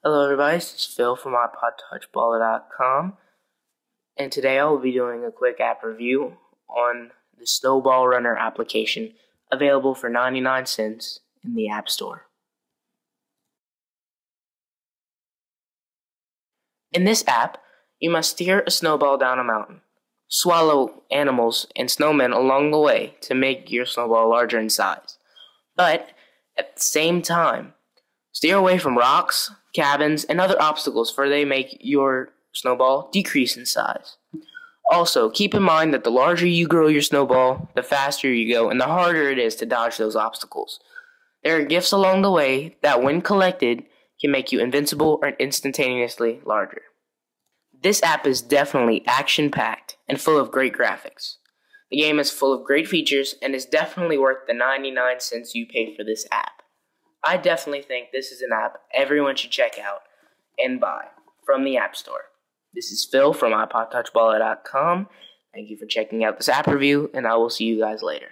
Hello everybody, this is Phil from iPodTouchBaller.com, and today I will be doing a quick app review on the Snowball Runner application, available for 99 cents in the App Store. In this app, you must steer a snowball down a mountain, swallow animals and snowmen along the way to make your snowball larger in size, but at the same time, steer away from rocks, cabins, and other obstacles, for they make your snowball decrease in size. Also, keep in mind that the larger you grow your snowball, the faster you go, and the harder it is to dodge those obstacles. There are gifts along the way that, when collected, can make you invincible or instantaneously larger. This app is definitely action-packed and full of great graphics. The game is full of great features and is definitely worth the 99 cents you pay for this app. I definitely think this is an app everyone should check out and buy from the App Store. This is Phil from iPodTouchBaller.com. Thank you for checking out this app review, and I will see you guys later.